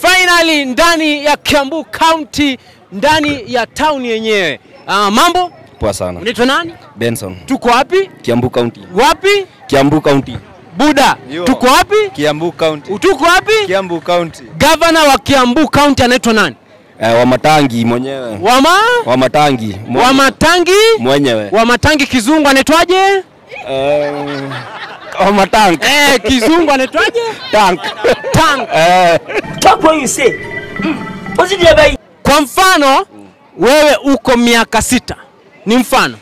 Finally ndani ya Kiambu County, ndani ya town yenyewe. Mambo? Poa sana. Unaitwa nani? Benson. Tuko wapi? Kiambu County. Wapi? Kiambu County. Buda. Yo. Tuko wapi? Kiambu County. Tuko wapi? Kiambu County. Governor wa Kiambu County anaitwa nani? Wamatangi mwenyewe. Wamatangi. Wamatangi Mwenyewe. Wamatangi kizungu anaitwaje? Wamatangi. Kizungu anaitwaje? Tank. Tank. Talk what you say. Kwa mfano, wewe uko miaka 6. Ni mfano.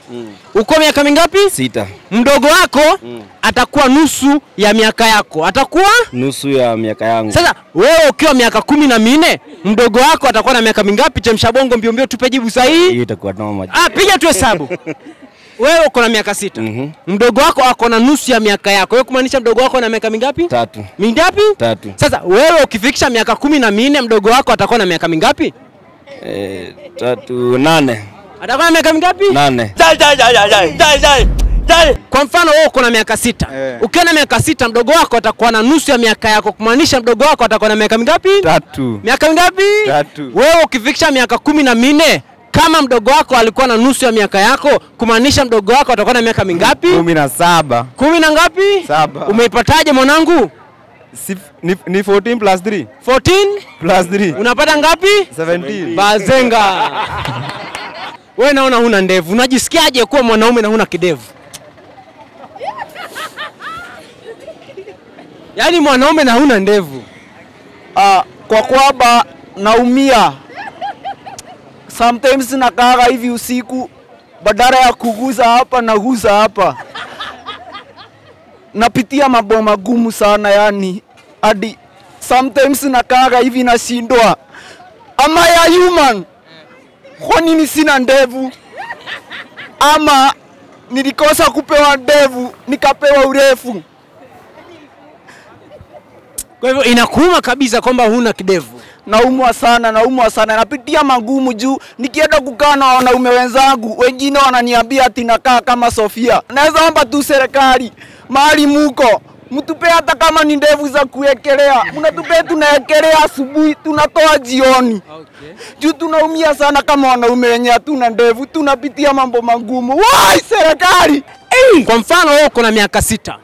Uko miaka mingapi? 6. Mdogo wako atakuwa nusu ya miaka yako. Atakuwa nusu ya miaka yangu. Sasa wewe ukiwa miaka 14, mdogo wako atakuwa na miaka mingapi? Chemsha bongo mbio mbio tupe jibu sahihi. Hiyo itakuwa noma. Piga tu hesabu. Wewe uko na miaka 6. Mdogo wako ako na nusu ya miaka yako. Wewe kumaanisha mdogo wako na miaka mingapi? 3. Mingapi? 3. Sasa wewe ukifikisha miaka 14, mdogo wako atakuwa na miaka mingapi? 8. Atakuwa na miaka mingapi? 8. Kwa mfano wewe uko na miaka 6. Ukiwa na miaka 6, mdogo wako atakuwa na nusu ya miaka yako. Kumaanisha mdogo wako atakuwa na miaka mingapi? 3. Miaka mingapi? 3. Wewe ukifikisha miaka 14, kama mdogo wako alikuwa na nusu ya miaka yako, kumaanisha mdogo wako atakuwa na miaka mingapi? 17. 10 na ngapi? 7. Umeipataje mwanangu? Ni 14 plus 3. 14 plus 3. Unapata ngapi? 17. Bazenga. Wewe naona huna ndevu. Unajisikiaje kuwa mwanaume na huna kidevu? Yaani mwanaume na huna ndevu. Kwa kwamba naumia. Sometimes nakaa hivi usiku, badala ya kuguza hapa na guza hapa. Napitia mambo magumu sana yani. Hadi sometimes nakaa hivi nashindwa. Am I a human? Kwa nini sina ndevu? Ama nilikosa kupewa ndevu, nikapewa urefu. Kwa hivyo inakuuma kabisa kwamba huna kidevu. Naumwa sana. Napitia magumu juu nikienda kukaa na wanaume wenzangu, wengine wananiambia ati nakaa kama Sofia. Naweza omba tu serikali, mahali muko, mtupe hata kama ni ndevu za kuwekelea. Mnatupe tunawekelea asubuhi, tunatoa jioni. Juu tunaumia sana kama wanaume wenye hatuna ndevu, tunapitia mambo magumu. Wai serikali! Kwa mfano wewe uko na miaka 6.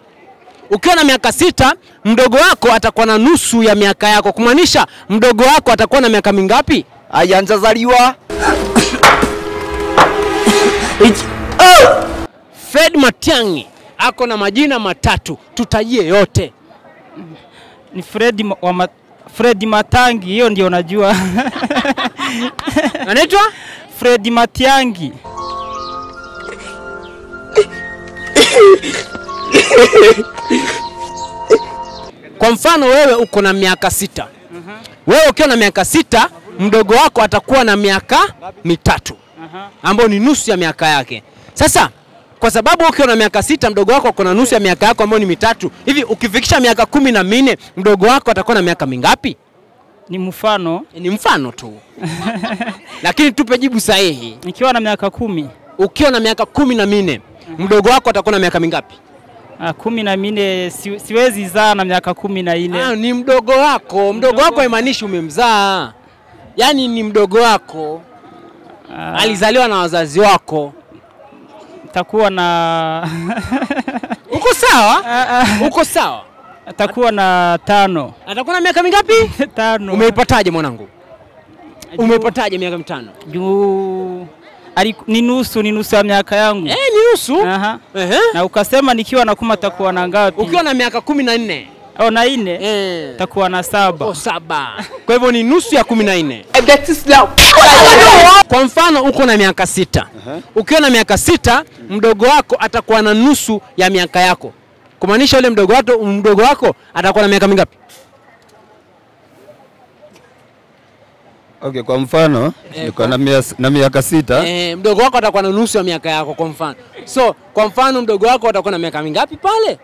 Ukiwa na miaka 6, mdogo wako atakuwa na nusu ya miaka yako. Kumaanisha mdogo wako atakuwa na miaka mingapi? Hajanzaliwa. Fred Matiang'i ako na majina matatu. Tutajie yote. Ni Fred Matangi, hiyo ndio unajua. Anaitwa Fred Matiang'i. Kwa mfano wewe uko na miaka 6. Wewe ukiwa na miaka 6, mdogo wako atakuwa na miaka 3. Ambao ni nusu ya miaka yake. Sasa kwa sababu ukiwa na miaka 6, mdogo wako uko na nusu ya miaka yako ambao ni 3. Hivi ukifikisha miaka 14, mdogo wako atakuwa na miaka mingapi? Ni mfano. Ni mfano tu. Lakini tupe jibu sahihi. Nikiwa na miaka 10. Ukiwa na miaka 14, mdogo wako atakuwa na miaka mingapi? 14. Siwezi zaa na miaka 14. Ni mdogo wako. Mdogo wako haimaanishi umemzaa. Yaani ni mdogo wako. Alizaliwa na wazazi wako. Takuwa na Uko sawa? Uko sawa? Atakuwa na 5. Atakuwa na miaka mingapi? 5. Umeipataje mwanangu? Umeipataje miaka 5? Juu ni nusu ya miaka yangu. Ni nusu? Na ukasema nikiwa na 10 takuwa na ngapi? Ukiwa na miaka 14. Au na 4? Takuwa na 7. 7. Kwa hivyo ni nusu ya 14. Kwa mfano uko na miaka 6. Ukiwa na miaka 6, mdogo wako atakuwa na nusu ya miaka yako. Kumaanisha yule mdogo wako atakuwa na miaka mingapi? Okay, kwa mfano niko na miaka 6. Mdogo wako atakuwa na nusu ya miaka yako kwa mfano. So, kwa mfano mdogo wako atakuwa na miaka mingapi pale?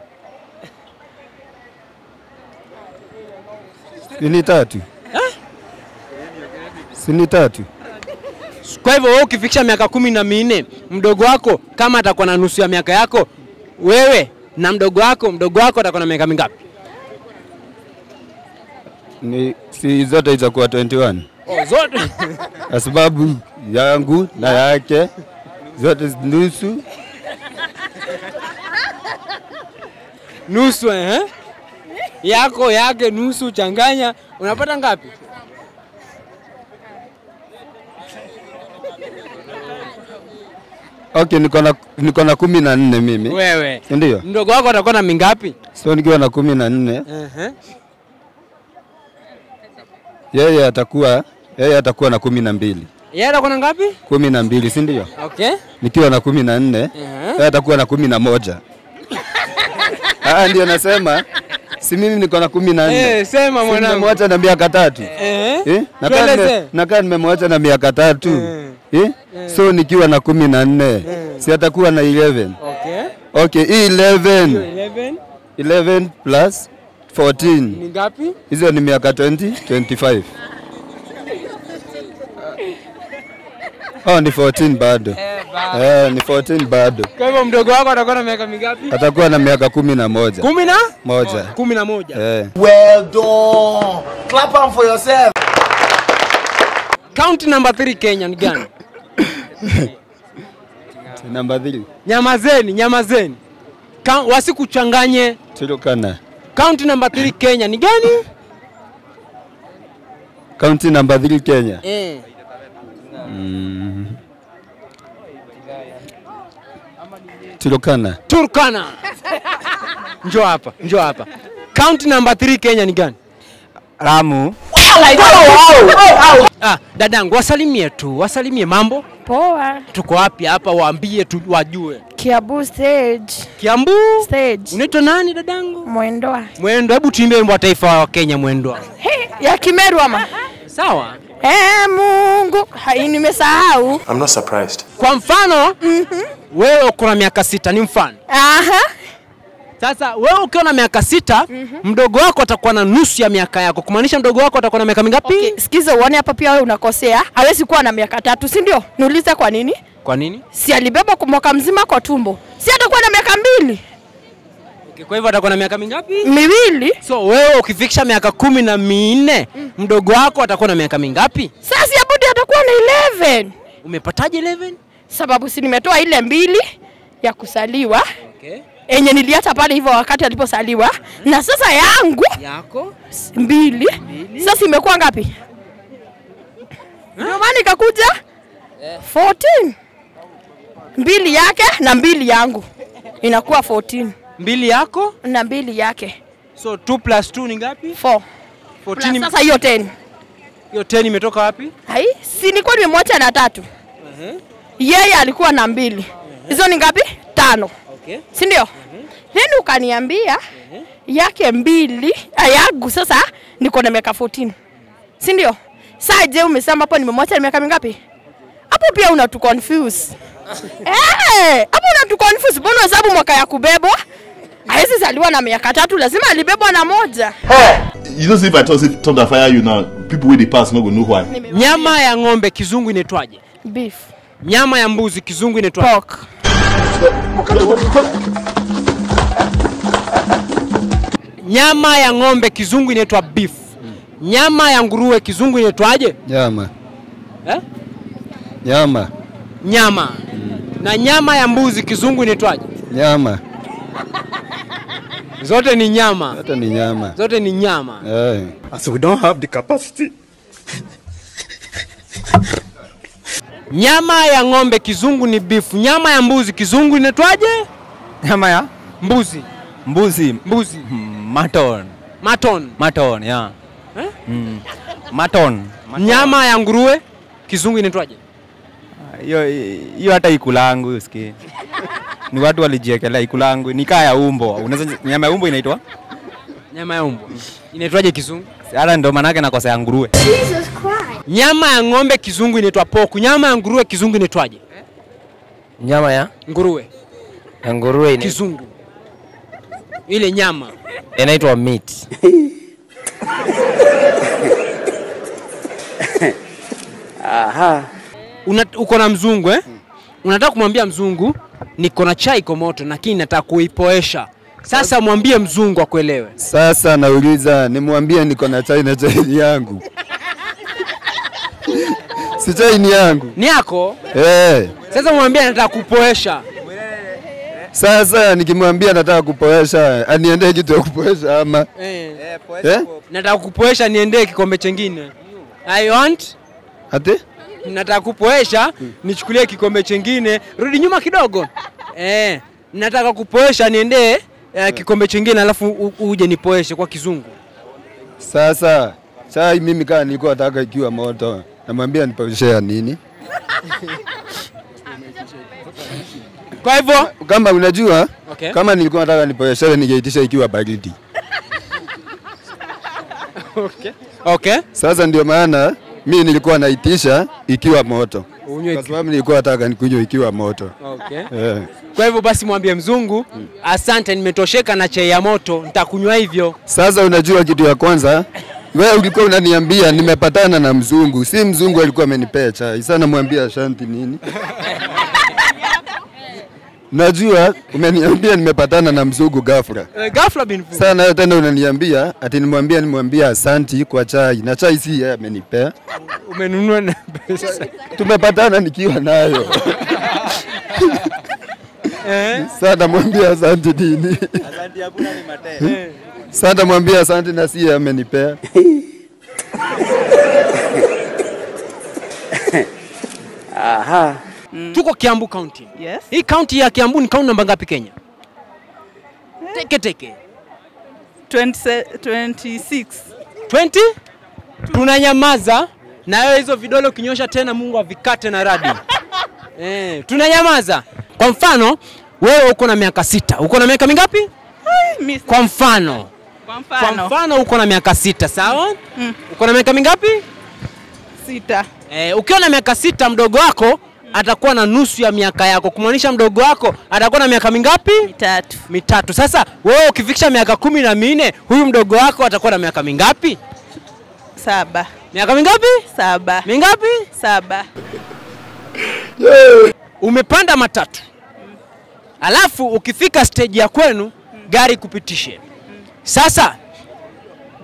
Ni 3. Ni 3. Kwa hivyo wewe ukifikisha miaka 14, mdogo wako kama atakuwa na nusu ya miaka yako, wewe na mdogo wako atakuwa na miaka mingapi? si zote itakuwa 21. Oh, zote. Kwa sababu yangu na yake zote nusu. Nusu yako yake nusu changanya unapata ngapi? Okay, niko na 14 mimi. Wewe. Ndio. Mdogo wako atakuwa na mingapi? So nikiwa na 14. Yeye atakuwa na 12. Yeye atakuwa na ngapi? 12, si ndio? Okay. Nikiwa na 14, yeye atakuwa na 11. Ndio nasema si mimi niko na 14. Sema mwanangu. Nimemwacha na miaka 3. Nakaa nimemwacha na miaka 3. So nikiwa na 14, si atakuwa na 11. Okay, hii 11 plus 14. Ni ngapi? Hizo ni miaka 25. Ni 14 bado. Ni 14 bado. Kwa hivyo mdogo wako atakuwa na miaka mingapi? Atakuwa na miaka 11. 11. Well done. Clap on for yourself. Count number 3 Kenya ni gani? Number 3. Nyamazeni. Wasikuchanganye. Turkana. Count number 3 Kenya ni gani? Count number 3 Kenya. Turkana. Njoo hapa. Count number 3 Kenya ni gani? Lamu. Dadangu wasalimie mambo. Poa. Tuko wapi hapa, waambie tu wajue. Kiambu stage. Kiambu stage. Unaitwa nani dadangu? Mwendwa. Hebu tuimbe wimbo wa taifa wa Kenya Mwendwa. Ya Kimeru ama? Sawa. Mungu, nimesahau. I'm not surprised. Kwa mfano, wewe uko na miaka 6 ni mfano. Sasa wewe ukiwa na miaka 6, mdogo wako atakuwa na nusu ya miaka yako. Kumaanisha mdogo wako atakuwa na miaka mingapi? Okay, sikiza uone hapa pia wewe unakosea. Hawezi kuwa na miaka 3, si ndio? Niulize kwa nini? Kwa nini? Si alibeba kwa mwaka mzima kwa tumbo. Si atakuwa na miaka 2. Okay, kwa hivyo atakuwa na miaka mingapi? 2. So wewe ukifikisha miaka 14, mdogo wako atakuwa na miaka mingapi? Sasa Abudi atakuwa na 11. Umepataje 11? Sababu si nimetoa ile 2 ya kusaliwa. Okay. Enye niliacha pale hivyo wakati aliposaliwa. Na sasa yako 2. Sasa imekuwa ngapi? Ndio maana ikakuja 14. 2 yake na 2 yangu. Inakuwa 14. 2 yako na 2 yake. So 2 plus 2 ni ngapi? 4. 14. Sasa hiyo 10. Hiyo 10 imetoka wapi? Si nilikuwa nimemwacha na 3. Yeye alikuwa na 2. Hizo ni ngapi? 5. Okay. Si ndio? Then ukaniambia yake 2, yangu sasa niko na miaka 14. Si ndio? Sasa je, umesema hapo nimemwacha na miaka mingapi? Hapo pia unatu-confuse. Hapo unatu-confuse. Mbona hesabu mwaka ya kubebwa? Haisi zaliwa na miaka 3, lazima alibebwa na 1. You don't see if I turn the fire you now, people with the past no go know why. Nyama ya ng'ombe kizungu inaitwaje? Beef. Nyama ya mbuzi kizungu inaitwaje? Pork. Nyama ya ng'ombe kizungu inaitwa beef. Nyama ya nguruwe kizungu inaitwaje? Nyama. Nyama. Na nyama ya mbuzi kizungu inaitwaje? Nyama. Zote ni nyama. Zote ni nyama. So we don't have the capacity. Nyama ya ng'ombe kizungu ni beef. Nyama ya mbuzi kizungu inaitwaje? Nyama ya mbuzi. Maton, yeah. Maton. Nyama ya nguruwe kizungu inaitwaje? Hiyo hata ikulangu usikie. Ni watu walijiekelea ikulangu. Ni kaya umbo. Unaweza nyama ya umbo inaitwa? Nyama ya umbo. Inaitwaje kizungu? Hata ndio maana yake nakosea nguruwe. Jesus Christ. Nyama ya ng'ombe kizungu inaitwa pork. Nyama ya nguruwe kizungu inaitwaje? Nyama ya nguruwe. Ya nguruwe kizungu. Ile nyama inaitwa meat. Aha. Uko na mzungu Unataka kumwambia mzungu niko na chai iko moto lakini nataka kuipoesha. Sasa mwambie mzungu akuelewe. Sasa nauliza nimwambie niko na chai na chai yangu. Si chai ni yangu. Ni yako? Sasa mwambie nataka kupoesha. Sasa nikimwambia nataka kupoesha, aniendee kitu ya kupoesha ama? Nataka kupoesha niendee kikombe chengine. I want? Ate? Nataka kupoesha nichukulie kikombe chengine. Rudi nyuma kidogo. Nataka kupoesha niendee kikombe chengine alafu uje nipoeshe kwa kizungu. Sasa chai mimi kama nilikuwa nataka ikiwa moto, namwambia nipoeshe nini? Kwa hivyo kama unajua kama nilikuwa nataka nipoeshe ningeitisha ikiwa baridi. Sasa ndio maana mimi nilikuwa naitisha ikiwa moto. Kwa sababu nilikuwa nataka nikunywe ikiwa moto. Kwa hivyo basi mwambie mzungu, asante nimetosheka na chai ya moto, nitakunywa hivyo. Sasa unajua kitu ya kwanza, wewe ulikuwa unaniambia nimepatana na mzungu, si mzungu alikuwa amenipea chai. Sasa namwambia asante nini? Najua umeniambia nimepatana na mzungu ghafla. Ghafla bin fu. Sasa nayo tena unaniambia ati nimwambia asante kwa chai. Na chai si yeye amenipea. Umenunua na pesa. Tumepatana nikiwa nayo. Sasa namwambia asante nini? Asante hakuna ni matendo. Sasa namwambia asante na si yeye amenipea. Aha. Tuko Kiambu County. Yes. Hii county ya Kiambu ni county namba ngapi Kenya? Teke. 26. 20? Tunanyamaza na wewe hizo vidole ukinyosha tena Mungu avikate na radi. Tunanyamaza. Kwa mfano, wewe uko na miaka 6. Uko na miaka mingapi? Kwa mfano uko na miaka 6, sawa? Uko na miaka mingapi? 6. Ukiwa na miaka 6 mdogo wako atakuwa na nusu ya miaka yako. Kumaanisha mdogo wako atakuwa na miaka mingapi? 3. Sasa wewe ukifikisha miaka 14, huyu mdogo wako atakuwa na miaka mingapi? 7. Miaka mingapi? 7. Mingapi? 7. Umepanda matatu. Alafu ukifika stage ya kwenu gari kupitishe. Sasa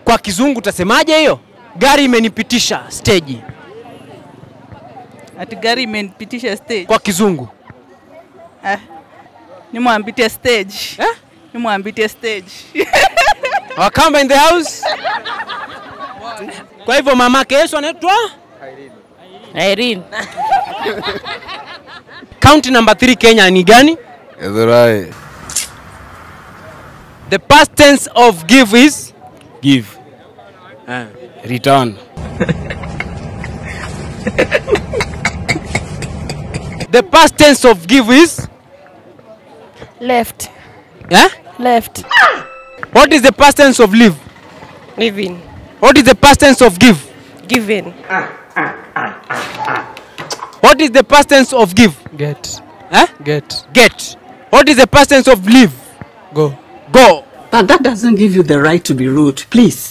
kwa kizungu utasemaje hiyo? Gari imenipitisha stage. Ati gari imenipitisha stage. Kwa kizungu. Nimwambitie stage. Nimwambitie stage. Wakamba in the house. Kwa hivyo mamake Yesu anaitwa Irene. County number 3 Kenya ni gani? Edhurai. The past tense of give is give. Return. The past tense of give is left. Left. What is the past tense of live? Living. What is the past tense of give? Given. What is the past tense of give? Get. Get. What is the past tense of live? Go. Go. But that doesn't give you the right to be rude, please.